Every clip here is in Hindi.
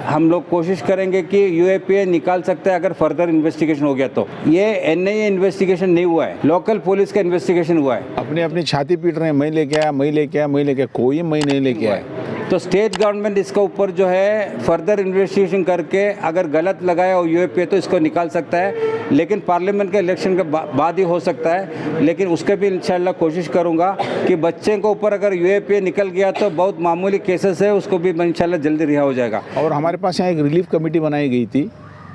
हम लोग कोशिश करेंगे कि यूएपीए निकाल सकते हैं अगर फर्दर इन्वेस्टिगेशन हो गया तो। ये एनआईए इन्वेस्टिगेशन नहीं हुआ है, लोकल पुलिस का इन्वेस्टिगेशन हुआ है। अपनी अपनी छाती पीट रहे हैं, मैं लेके आया, मैं लेके आया, मैं लेके, कोई मैं नहीं लेके आया। तो स्टेट गवर्नमेंट इसके ऊपर जो है फर्दर इन्वेस्टिगेशन करके अगर गलत लगाया और यूएपीए तो इसको निकाल सकता है, लेकिन पार्लियामेंट के इलेक्शन के बाद ही हो सकता है। लेकिन उसके भी इंशाल्लाह कोशिश करूंगा कि बच्चे के ऊपर अगर यूएपीए निकल गया तो बहुत मामूली केसेस है, उसको भी इंशाल्लाह जल्दी रिहा हो जाएगा। और हमारे पास यहाँ एक रिलीफ कमेटी बनाई गई थी,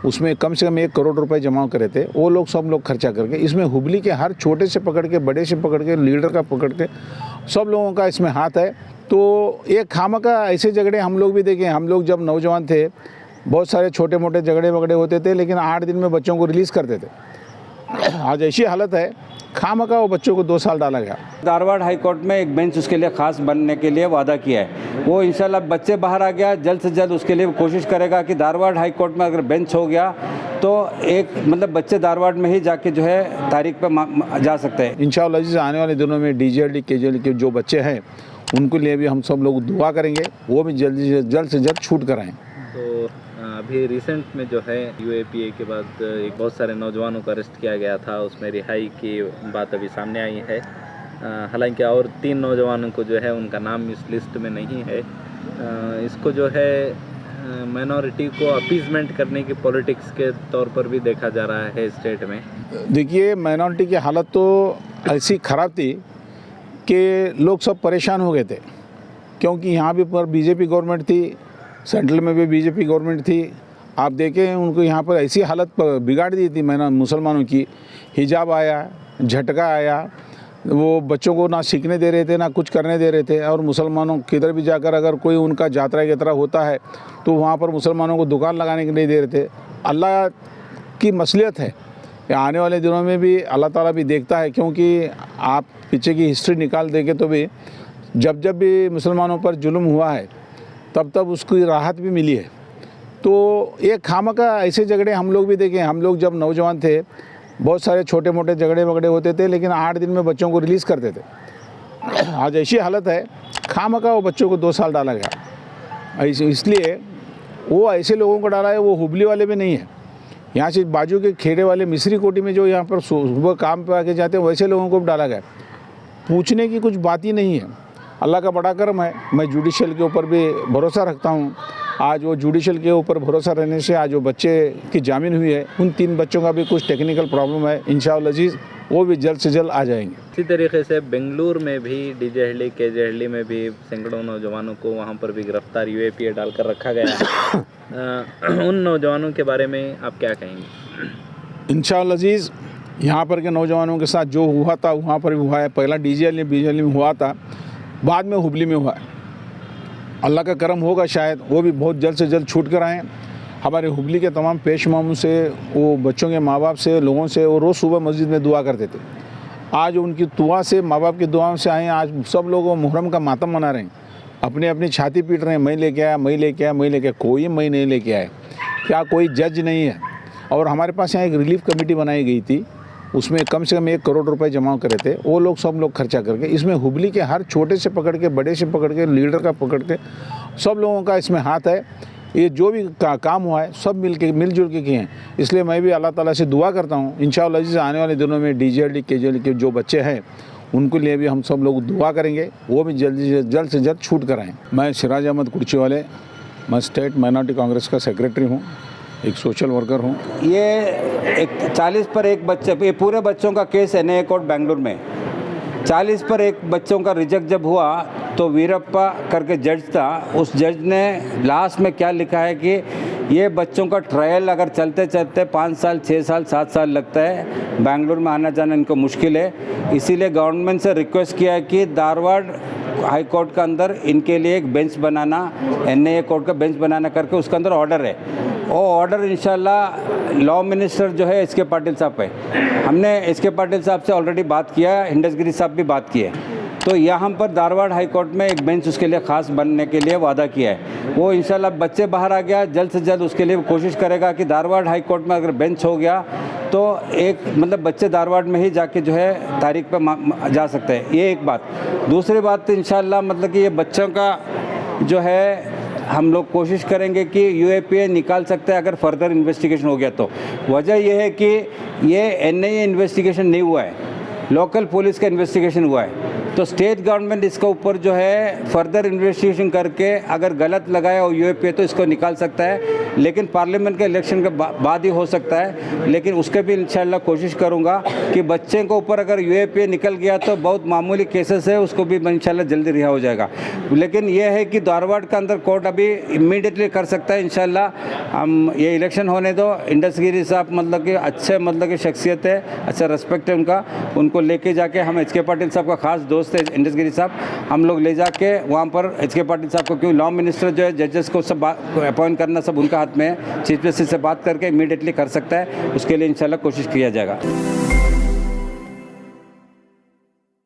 उसमें कम से कम 1 करोड़ रुपए जमा करे थे। वो लोग सब लोग खर्चा करके, इसमें हुबली के हर छोटे से पकड़ के, बड़े से पकड़ के, लीडर का पकड़ के, सब लोगों का इसमें हाथ है। तो एक खामखा ऐसे झगड़े हम लोग भी देखें, हम लोग जब नौजवान थे बहुत सारे छोटे मोटे झगड़े वगड़े होते थे, लेकिन 8 दिन में बच्चों को रिलीज़ करते थे। आज ऐसी हालत है, खामखा वो बच्चों को 2 साल डाला गया। धारवाड़ हाई कोर्ट में एक बेंच उसके लिए खास बनने के लिए वादा किया है, वो इंशाल्लाह बच्चे बाहर आ गया जल्द से जल्द उसके लिए कोशिश करेगा कि धारवाड़ हाई कोर्ट में अगर बेंच हो गया तो एक मतलब बच्चे धारवाड़ में ही जाके जो है तारीख पे जा सकते हैं। इंशाअल्लाह जी आने वाले दिनों में डीजेएलडी केजेएलडी के जो बच्चे हैं उनके लिए भी हम सब लोग दुआ करेंगे, वो भी जल्द से जल्द छूट कराएं। तो अभी रिसेंट में जो है यूएपीए के बाद एक बहुत सारे नौजवानों को अरेस्ट किया गया था, उसमें रिहाई की बात अभी सामने आई है। हालांकि और 3 नौजवानों को जो है उनका नाम इस लिस्ट में नहीं है। इसको जो है माइनॉरिटी को अपीजमेंट करने की पॉलिटिक्स के तौर पर भी देखा जा रहा है स्टेट में। देखिए, माइनॉरिटी की हालत तो ऐसी ख़राब थी कि लोग सब परेशान हो गए थे, क्योंकि यहाँ भी पर बीजेपी गवर्नमेंट थी, सेंट्रल में भी बीजेपी गवर्नमेंट थी। आप देखें उनको यहाँ पर ऐसी हालत बिगाड़ दी थी मुसलमानों की। हिजाब आया, झटका आया, वो बच्चों को ना सीखने दे रहे थे ना कुछ करने दे रहे थे। और मुसलमानों किधर भी जाकर अगर कोई उनका यात्रा की तरह होता है तो वहाँ पर मुसलमानों को दुकान लगाने के लिए दे रहे थे। अल्लाह की मसलियत है, आने वाले दिनों में भी अल्लाह ताला भी देखता है, क्योंकि आप पीछे की हिस्ट्री निकाल देंगे तो भी जब भी मुसलमानों पर जुल्म हुआ है तब उसकी राहत भी मिली है। तो एक खामखा ऐसे झगड़े हम लोग भी देखें, हम लोग जब नौजवान थे बहुत सारे छोटे मोटे झगड़े वगड़े होते थे, लेकिन 8 दिन में बच्चों को रिलीज़ करते थे। आज ऐसी हालत है, खामखा वो बच्चों को 2 साल डाला गया। इसलिए वो ऐसे लोगों को डाला है, वो हुबली वाले में नहीं है, यहाँ से बाजू के खेड़े वाले मिस्री कोटी में जो यहाँ पर सुबह काम पे आके जाते हैं वैसे लोगों को भी डाला गया। पूछने की कुछ बात ही नहीं है। अल्लाह का बड़ा करम है, मैं जुडिशल के ऊपर भी भरोसा रखता हूँ। आज वो जुडिशल के ऊपर भरोसा रहने से आज वो बच्चे की जामीन हुई है। उन 3 बच्चों का भी कुछ टेक्निकल प्रॉब्लम है, इंशाअल्लाह अजीज़ वो भी जल्द से जल्द आ जाएंगे। इसी तरीके से बेंगलुरु में भी डीजेएलडी केजेएलडी में भी सैकड़ों नौजवानों को वहाँ पर भी गिरफ्तार यूएपीए डालकर रखा गया है। उन नौजवानों के बारे में आप क्या कहेंगे? इंशाअल्लाह अजीज़ यहाँ पर के नौजवानों के साथ जो हुआ था वहाँ पर भी हुआ है। पहला डीजेएलडी में हुआ था, बाद में हुबली में हुआ है। अल्लाह का करम होगा, शायद वो भी बहुत जल्द से जल्द छूट कर आएँ। हमारे हुबली के तमाम पेश इमामों से, वो बच्चों के माँ बाप से, लोगों से, वो रोज़ सुबह मस्जिद में दुआ करते थे। आज उनकी दुआ से, माँ बाप की दुआओं से आए, आज सब लोग मुहर्रम का मातम मना रहे हैं, अपनी अपनी छाती पीट रहे हैं, मैं लेके आया, मैं लेके आया, मैं लेके, कोई मैं नहीं लेके आया। क्या कोई जज नहीं है? और हमारे पास यहाँ एक रिलीफ कमेटी बनाई गई थी, उसमें कम से कम 1 करोड़ रुपए जमा करे थे। वो लोग सब लोग खर्चा करके, इसमें हुबली के हर छोटे से पकड़ के, बड़े से पकड़ के, लीडर का पकड़ के, सब लोगों का इसमें हाथ है। ये जो भी काम हुआ है सब मिलजुल के किए हैं। इसलिए मैं भी अल्लाह ताला से दुआ करता हूँ, इंशाअल्लाह जी आने वाले दिनों में डीजेएलडी केजेएलडी के जो बच्चे हैं उनके लिए भी हम सब लोग दुआ करेंगे, वो भी जल्द से जल्द छूट कराएँ। मैं सिराज अहमद कुर्ची वाले, मैं स्टेट माइनॉरिटी कांग्रेस का सेक्रेटरी हूँ, एक सोशल वर्कर हूँ। ये एक 40 पर 1 बच्चे, ये पूरे बच्चों का केस एनआईए कोर्ट बेंगलुरु में 40 पर 1 बच्चों का रिजेक्ट जब हुआ तो वीरप्पा करके जज था, उस जज ने लास्ट में क्या लिखा है कि ये बच्चों का ट्रायल अगर चलते चलते 5 साल, 6 साल, 7 साल लगता है, बेंगलुरु में आना जाना इनको मुश्किल है। इसीलिए गवर्नमेंट से रिक्वेस्ट किया है कि धारवाड़ हाई कोर्ट के अंदर इनके लिए एक बेंच बनाना, एनआईए कोर्ट का बेंच बनाना करके उसके अंदर ऑर्डर है। वो ऑर्डर इंशाल्लाह लॉ मिनिस्टर जो है एस के पाटिल साहब है, हमने एस के पाटिल साहब से ऑलरेडी बात किया, हिंडसगिरी साहब भी बात किए, तो यहाँ पर धारवाड़ हाई कोर्ट में एक बेंच उसके लिए ख़ास बनने के लिए वादा किया है। वो इंशाल्लाह बच्चे बाहर आ गया जल्द से जल्द उसके लिए कोशिश करेगा कि धारवाड़ हाई कोर्ट में अगर बेंच हो गया तो एक मतलब बच्चे धारवाड़ में ही जाके जो है तारीख पे जा सकते हैं। ये एक बात। दूसरी बात तो इंशाल्लाह मतलब कि ये बच्चों का जो है हम लोग कोशिश करेंगे कि यूएपीए निकाल सकते हैं अगर फर्दर इन्वेस्टिगेशन हो गया तो। वजह यह है कि ये एनआईए इन्वेस्टिगेशन नहीं हुआ है, लोकल पुलिस का इन्वेस्टिगेशन हुआ है। तो स्टेट गवर्नमेंट इसके ऊपर जो है फर्दर इन्वेस्टिगेशन करके अगर गलत लगाया और यूएपीए तो इसको निकाल सकता है, लेकिन पार्लियामेंट के इलेक्शन के बाद ही हो सकता है। लेकिन उसके भी इंशाल्लाह कोशिश करूंगा कि बच्चे के ऊपर अगर यूएपीए निकल गया तो बहुत मामूली केसेस है, उसको भी इंशाल्लाह जल्दी रिहा हो जाएगा। लेकिन यह है कि धारवाड़ का अंदर कोर्ट अभी इमीडिएटली कर सकता है इंशाल्लाह। हम ये इलेक्शन होने दो। इंडस गिरी साहब मतलब कि अच्छे मतलब की शख्सियत है, अच्छा रिस्पेक्ट है उनका, उनको लेके जाके हम एच.के. पाटिल साहब का खास दोस्त है इंडस गिरी साहब, हम लोग ले जाके वहाँ पर एच.के. पाटिल साहब को, क्यों लॉ मिनिस्टर जो है जजेस को सब अपॉइंट करना सब उनका हाथ में है, चीफ जस्टिस से बात करके इमीडिएटली कर सकता है, उसके लिए इंशाल्लाह कोशिश किया जाएगा।